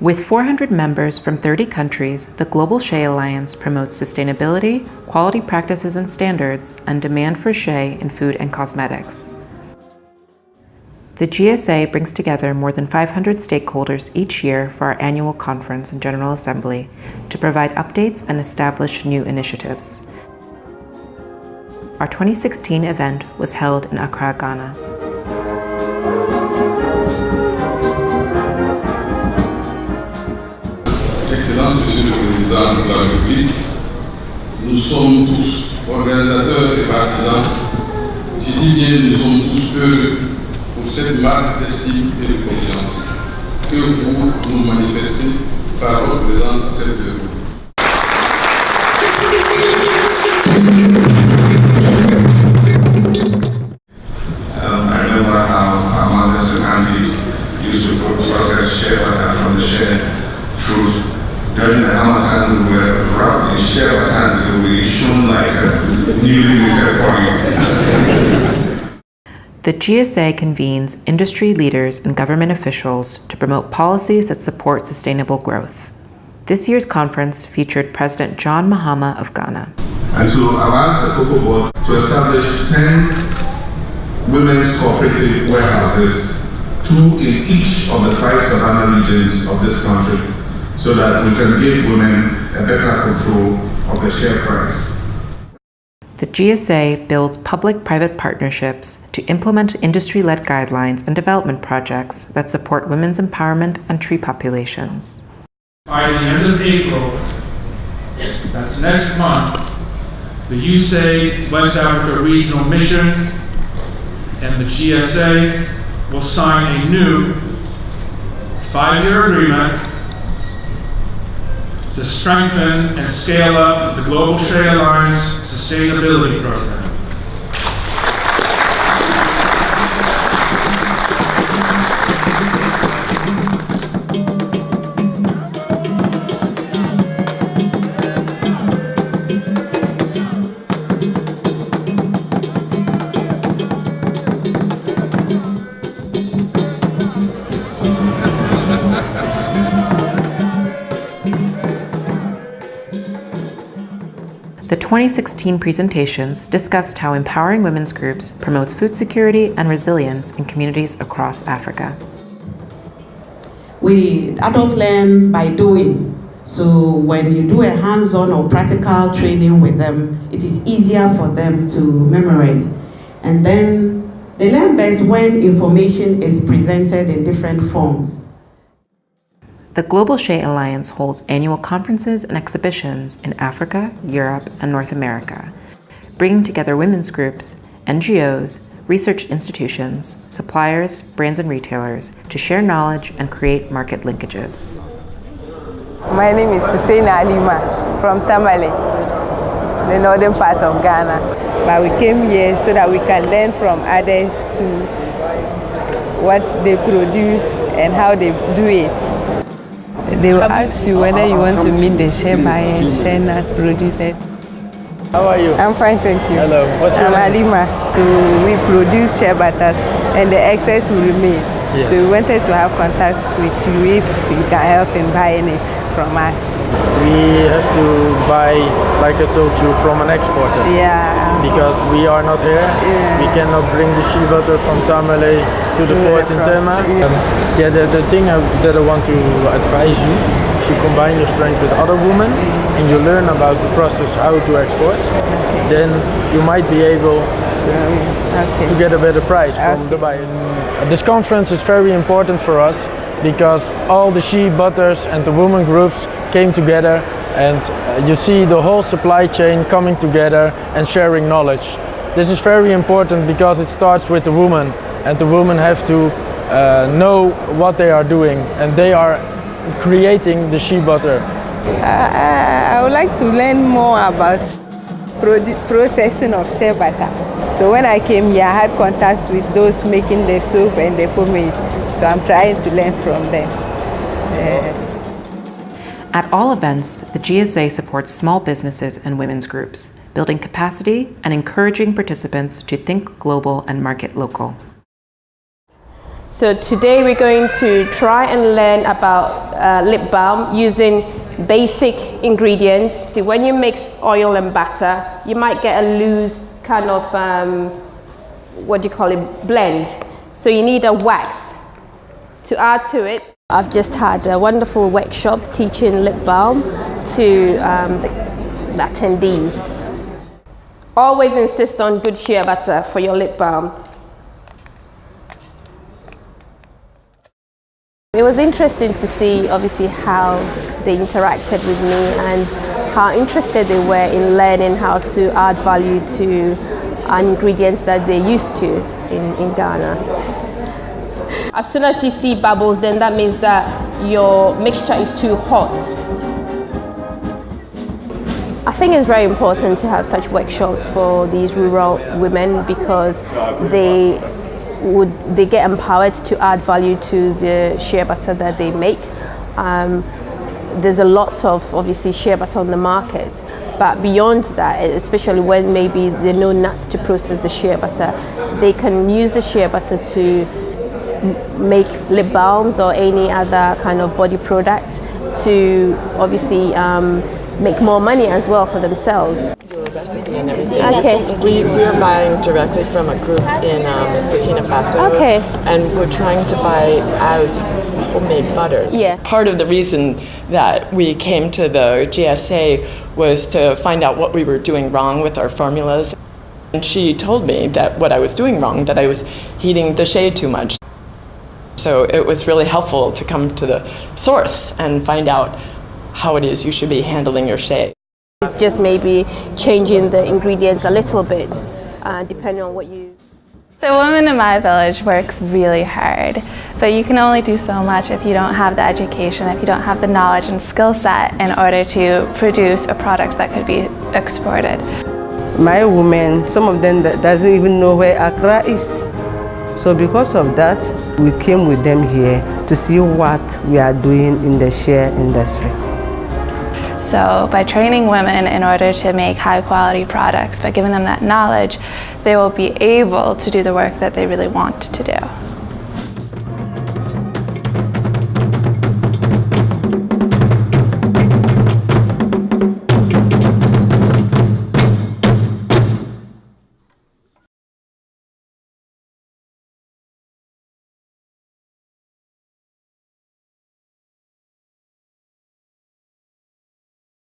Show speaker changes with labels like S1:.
S1: With 400 members from 30 countries, the Global Shea Alliance promotes sustainability, quality practices and standards, and demand for shea in food and cosmetics. The GSA brings together more than 500 stakeholders each year for our annual conference and General Assembly to provide updates and establish new initiatives. Our 2016 event was held in Accra, Ghana.
S2: Excellence, Monsieur le Président de la République, nous sommes tous organisateurs et partisans. Je dis bien nous sommes tous heureux pour cette marque d'estime et de confiance que vous nous manifestez par votre présence à cette cérémonie.
S3: I remember how our mothers and aunties used to process shea butter from the shea fruit. During the Hamatan, we were wrapped in shea butter until we shone like a newly minted coin.
S1: The GSA convenes industry leaders and government officials to promote policies that support sustainable growth. This year's conference featured President John Mahama of Ghana.
S3: And so I've asked the Cocoa Board to establish 10 women's cooperative warehouses, 2 in each of the 5 savannah regions of this country, so that we can give women a better control of the share price.
S1: The GSA builds public-private partnerships to implement industry-led guidelines and development projects that support women's empowerment and tree populations.
S4: By the end of April, that's next month, the USA West Africa Regional Mission and the GSA will sign a new 5-year agreement to strengthen and scale up the Global Shea Alliance Sustainability Program.
S1: The 2016 presentations discussed how empowering women's groups promotes food security and resilience in communities across Africa.
S5: Adults learn by doing. So when you do a hands-on or practical training with them, it is easier for them to memorize. And then they learn best when information is presented in different forms.
S1: The Global Shea Alliance holds annual conferences and exhibitions in Africa, Europe, and North America, bringing together women's groups, NGOs, research institutions, suppliers, brands, and retailers to share knowledge and create market linkages.
S6: My name is Hussein Alima from Tamale, the northern part of Ghana. But we came here so that we can learn from others to what they produce and how they do it. They will ask you whether you want to meet the shea buyers, shea nut producers.
S7: How are you?
S6: I'm fine, thank you.
S7: Hello. What's your name?
S6: Alima. We produce shea butter and the excess will remain.
S7: Yes.
S6: So we wanted to have contact with you if you can help in buying it from us.
S7: We have to buy, like I told you, from an exporter.
S6: Yeah.
S7: Because we are not here.
S6: Yeah.
S7: We cannot bring the shea butter from Tamale to the port in Tema.
S6: Yeah.
S7: The thing that I want to advise you, if you combine your strength with other women and you learn about the process how to export, then you might be able to get a better price from the buyers. This conference is very important for us because all the shea butters and the women groups came together, and you see the whole supply chain coming together and sharing knowledge. This is very important because it starts with the women, and the women have to know what they are doing, and they are creating the shea butter.
S6: I would like to learn more about processing of shea butter. So when I came here, I had contacts with those making the soap and the pomade. So I'm trying to learn from them.
S1: At all events, the GSA supports small businesses and women's groups, building capacity and encouraging participants to think global and market local.
S8: So today we're going to try and learn about lip balm using basic ingredients. So when you mix oil and butter, you might get a loose kind of, blend. So you need a wax to add to it. I've just had a wonderful workshop teaching lip balm to the attendees. Always insist on good shea butter for your lip balm. It was interesting to see, obviously, how they interacted with me and how interested they were in learning how to add value to ingredients that they're used to in Ghana. As soon as you see bubbles, then that means that your mixture is too hot. I think it's very important to have such workshops for these rural women because they get empowered to add value to the shea butter that they make. There's a lot of, obviously, shea butter on the market, but beyond that, especially when maybe there are no nuts to process the shea butter, they can use the shea butter to make lip balms or any other kind of body product to obviously make more money as well for themselves.
S9: Recipe and everything.
S8: Okay.
S9: We're buying directly from a group in Burkina Faso.
S8: Okay.
S9: And we're trying to buy as homemade butters.
S8: Yeah.
S9: Part of the reason that we came to the GSA was to find out what we were doing wrong with our formulas. And she told me that what I was doing wrong, that I was heating the shea too much. So it was really helpful to come to the source and find out how it is you should be handling your shea.
S8: It's just maybe changing the ingredients a little bit, depending on what you...
S10: The women in my village work really hard, but you can only do so much if you don't have the education, if you don't have the knowledge and skill set in order to produce a product that could be exported.
S11: My women, some of them doesn't even know where Accra is. So because of that, we came with them here to see what we are doing in the shea industry.
S10: So by training women in order to make high quality products, by giving them that knowledge, they will be able to do the work that they really want to do.